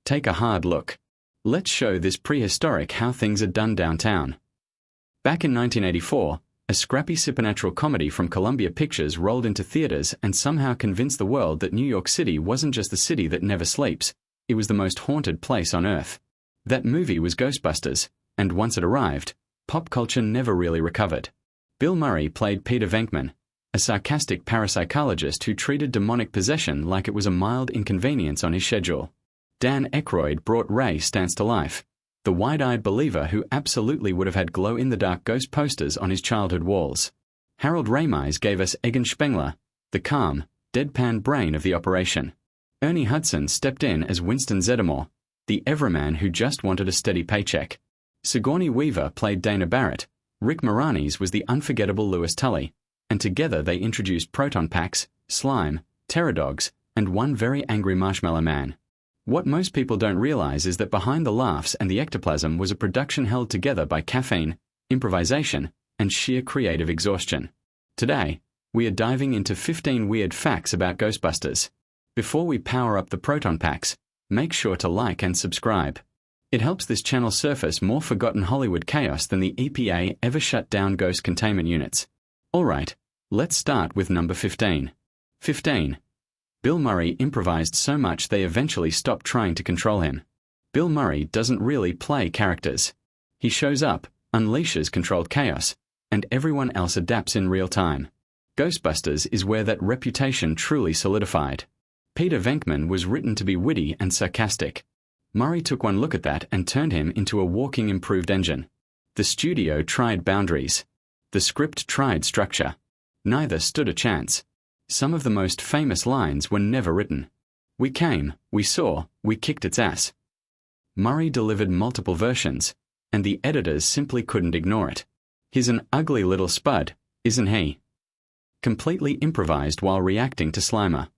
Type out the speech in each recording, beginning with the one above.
Take a hard look. Let's show this prehistoric how things are done downtown. Back in 1984, a scrappy supernatural comedy from Columbia Pictures rolled into theaters and somehow convinced the world that New York City wasn't just the city that never sleeps, it was the most haunted place on Earth. That movie was Ghostbusters, and once it arrived, pop culture never really recovered. Bill Murray played Peter Venkman, a sarcastic parapsychologist who treated demonic possession like it was a mild inconvenience on his schedule. Dan Aykroyd brought Ray Stantz to life, the wide-eyed believer who absolutely would have had glow-in-the-dark ghost posters on his childhood walls. Harold Ramis gave us Egon Spengler, the calm, deadpan brain of the operation. Ernie Hudson stepped in as Winston Zeddemore, the everyman who just wanted a steady paycheck. Sigourney Weaver played Dana Barrett, Rick Moranis was the unforgettable Louis Tully, and together they introduced proton packs, slime, pterodogs, and one very angry marshmallow man. What most people don't realize is that behind the laughs and the ectoplasm was a production held together by caffeine, improvisation, and sheer creative exhaustion. Today, we are diving into 15 weird facts about Ghostbusters. Before we power up the proton packs, make sure to like and subscribe. It helps this channel surface more forgotten Hollywood chaos than the EPA ever shut down ghost containment units. Alright, let's start with number 15. 15. Bill Murray improvised so much they eventually stopped trying to control him. Bill Murray doesn't really play characters. He shows up, unleashes controlled chaos, and everyone else adapts in real time. Ghostbusters is where that reputation truly solidified. Peter Venkman was written to be witty and sarcastic. Murray took one look at that and turned him into a walking improved engine. The studio tried boundaries. The script tried structure. Neither stood a chance. Some of the most famous lines were never written. We came, we saw, we kicked its ass. Murray delivered multiple versions, and the editors simply couldn't ignore it. He's an ugly little spud, isn't he? Completely improvised while reacting to Slimer.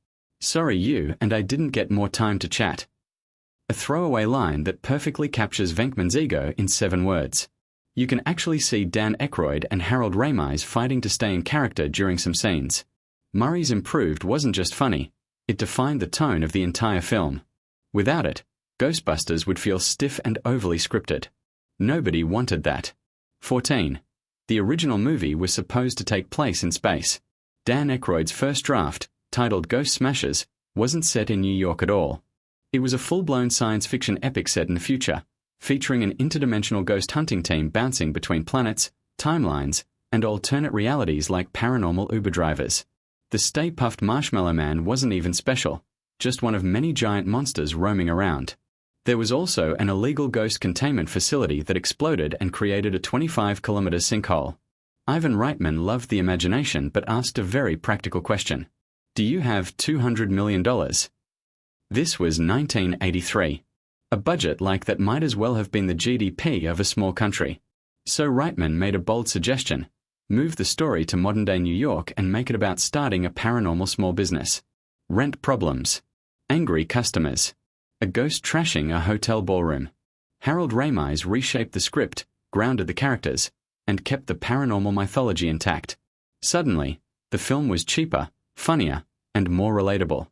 Sorry you and I didn't get more time to chat. A throwaway line that perfectly captures Venkman's ego in 7 words. You can actually see Dan Aykroyd and Harold Ramis fighting to stay in character during some scenes. Murray's improved wasn't just funny, it defined the tone of the entire film. Without it, Ghostbusters would feel stiff and overly scripted. Nobody wanted that. 14. The original movie was supposed to take place in space. Dan Aykroyd's first draft, titled Ghost Smashers, wasn't set in New York at all. It was a full-blown science fiction epic set in the future, featuring an interdimensional ghost hunting team bouncing between planets, timelines, and alternate realities like paranormal Uber drivers. The Stay Puft Marshmallow Man wasn't even special, just one of many giant monsters roaming around. There was also an illegal ghost containment facility that exploded and created a 25-kilometer sinkhole. Ivan Reitman loved the imagination but asked a very practical question. Do you have $200 million? This was 1983. A budget like that might as well have been the GDP of a small country. So Reitman made a bold suggestion. Move the story to modern-day New York and make it about starting a paranormal small business. Rent problems. Angry customers. A ghost trashing a hotel ballroom. Harold Ramis reshaped the script, grounded the characters, and kept the paranormal mythology intact. Suddenly, the film was cheaper, funnier, and more relatable.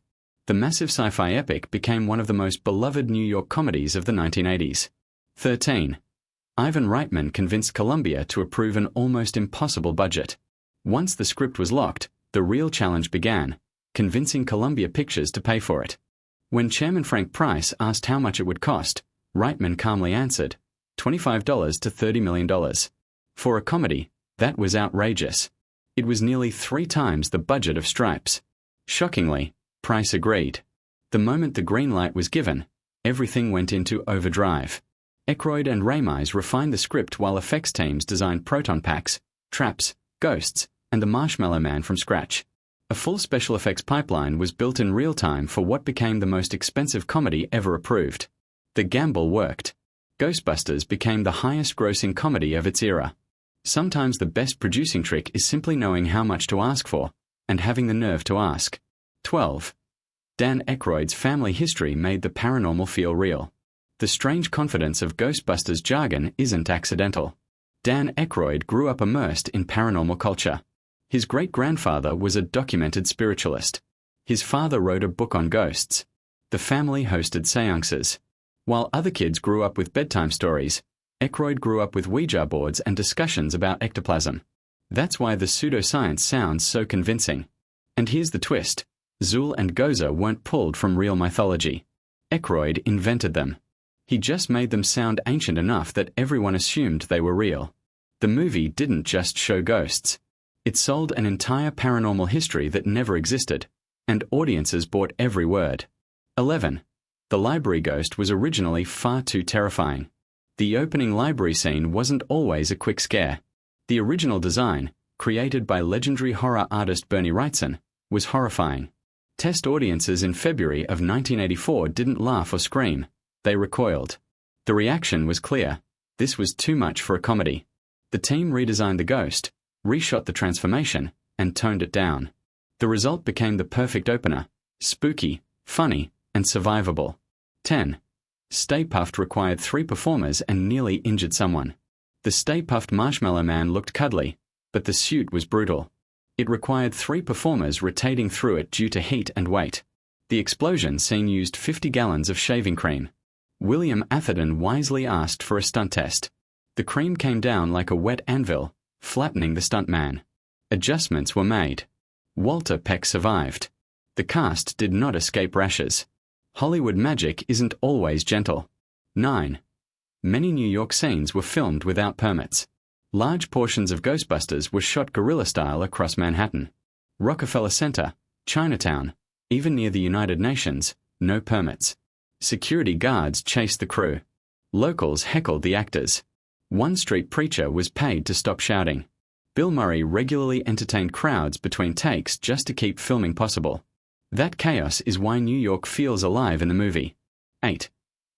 The massive sci-fi epic became one of the most beloved New York comedies of the 1980s. 13. Ivan Reitman convinced Columbia to approve an almost impossible budget. Once the script was locked, the real challenge began, convincing Columbia Pictures to pay for it. When Chairman Frank Price asked how much it would cost, Reitman calmly answered, $25 to $30 million. For a comedy, that was outrageous. It was nearly 3 times the budget of Stripes. Shockingly, Price agreed. The moment the green light was given, everything went into overdrive. Aykroyd and Ramis refined the script while effects teams designed proton packs, traps, ghosts, and the Marshmallow Man from scratch. A full special effects pipeline was built in real time for what became the most expensive comedy ever approved. The gamble worked. Ghostbusters became the highest-grossing comedy of its era. Sometimes the best producing trick is simply knowing how much to ask for, and having the nerve to ask. 12. Dan Aykroyd's family history made the paranormal feel real. The strange confidence of Ghostbusters jargon isn't accidental. Dan Aykroyd grew up immersed in paranormal culture. His great-grandfather was a documented spiritualist. His father wrote a book on ghosts. The family hosted seances. While other kids grew up with bedtime stories, Aykroyd grew up with Ouija boards and discussions about ectoplasm. That's why the pseudoscience sounds so convincing. And here's the twist. Zool and Gozer weren't pulled from real mythology. Aykroyd invented them. He just made them sound ancient enough that everyone assumed they were real. The movie didn't just show ghosts. It sold an entire paranormal history that never existed, and audiences bought every word. 11. The library ghost was originally far too terrifying. The opening library scene wasn't always a quick scare. The original design, created by legendary horror artist Bernie Wrightson, was horrifying. Test audiences in February of 1984 didn't laugh or scream. They recoiled. The reaction was clear. This was too much for a comedy. The team redesigned the ghost, reshot the transformation, and toned it down. The result became the perfect opener: spooky, funny, and survivable. 10. Stay Puft required 3 performers and nearly injured someone. The Stay Puft Marshmallow Man looked cuddly, but the suit was brutal. It required 3 performers rotating through it due to heat and weight. The explosion scene used 50 gallons of shaving cream. William Atherton wisely asked for a stunt test. The cream came down like a wet anvil, flattening the stuntman. Adjustments were made. Walter Peck survived. The cast did not escape rashes. Hollywood magic isn't always gentle. 9. Many New York scenes were filmed without permits. Large portions of Ghostbusters were shot guerrilla style across Manhattan. Rockefeller Center, Chinatown, even near the United Nations, no permits. Security guards chased the crew. Locals heckled the actors. One street preacher was paid to stop shouting. Bill Murray regularly entertained crowds between takes just to keep filming possible. That chaos is why New York feels alive in the movie. 8.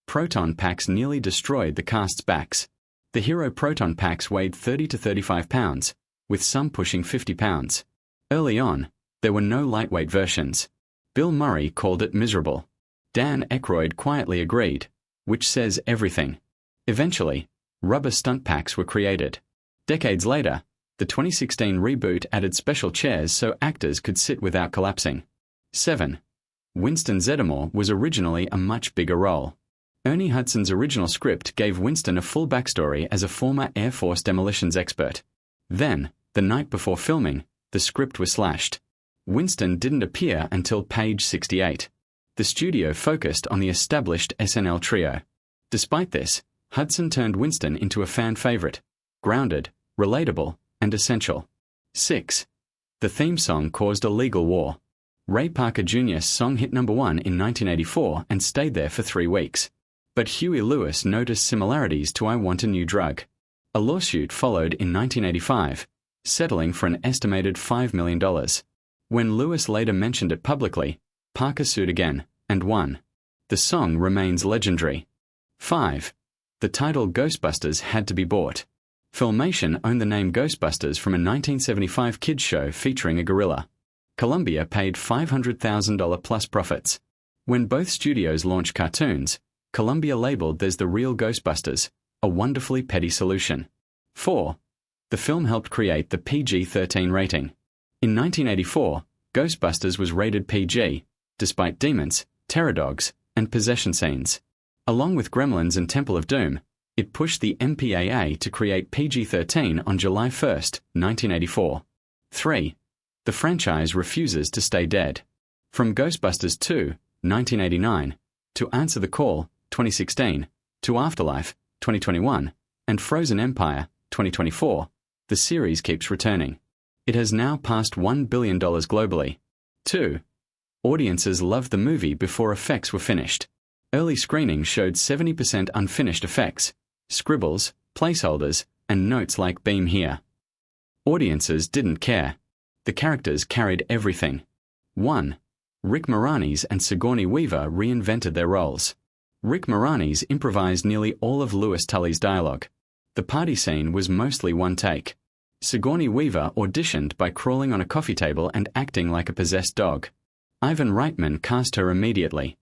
Proton packs nearly destroyed the cast's backs. The hero proton packs weighed 30 to 35 pounds, with some pushing 50 pounds. Early on, there were no lightweight versions. Bill Murray called it miserable. Dan Aykroyd quietly agreed, which says everything. Eventually, rubber stunt packs were created. Decades later, the 2016 reboot added special chairs so actors could sit without collapsing. 7. Winston Zeddemore was originally a much bigger role. Ernie Hudson's original script gave Winston a full backstory as a former Air Force demolitions expert. Then, the night before filming, the script was slashed. Winston didn't appear until page 68. The studio focused on the established SNL trio. Despite this, Hudson turned Winston into a fan favorite: grounded, relatable, and essential. 6. The theme song caused a legal war. Ray Parker Jr.'s song hit #1 in 1984 and stayed there for 3 weeks. But Huey Lewis noticed similarities to I Want a New Drug. A lawsuit followed in 1985, settling for an estimated $5 million. When Lewis later mentioned it publicly, Parker sued again, and won. The song remains legendary. 5. The title Ghostbusters had to be bought. Filmation owned the name Ghostbusters from a 1975 kids show featuring a gorilla. Columbia paid $500,000 plus profits. When both studios launched cartoons, Columbia labeled "There's the real Ghostbusters," a wonderfully petty solution. 4. The film helped create the PG-13 rating. In 1984, Ghostbusters was rated PG, despite demons, terror dogs, and possession scenes. Along with Gremlins and Temple of Doom, it pushed the MPAA to create PG-13 on July 1, 1984. 3. The franchise refuses to stay dead. From Ghostbusters 2, 1989, to Answer the Call, 2016, to Afterlife, 2021, and Frozen Empire, 2024, the series keeps returning. It has now passed $1 billion globally. 2. Audiences loved the movie before effects were finished. Early screenings showed 70% unfinished effects, scribbles, placeholders, and notes like "beam here." Audiences didn't care. The characters carried everything. 1. Rick Moranis and Sigourney Weaver reinvented their roles. Rick Moranis improvised nearly all of Louis Tully's dialogue. The party scene was mostly one take. Sigourney Weaver auditioned by crawling on a coffee table and acting like a possessed dog. Ivan Reitman cast her immediately.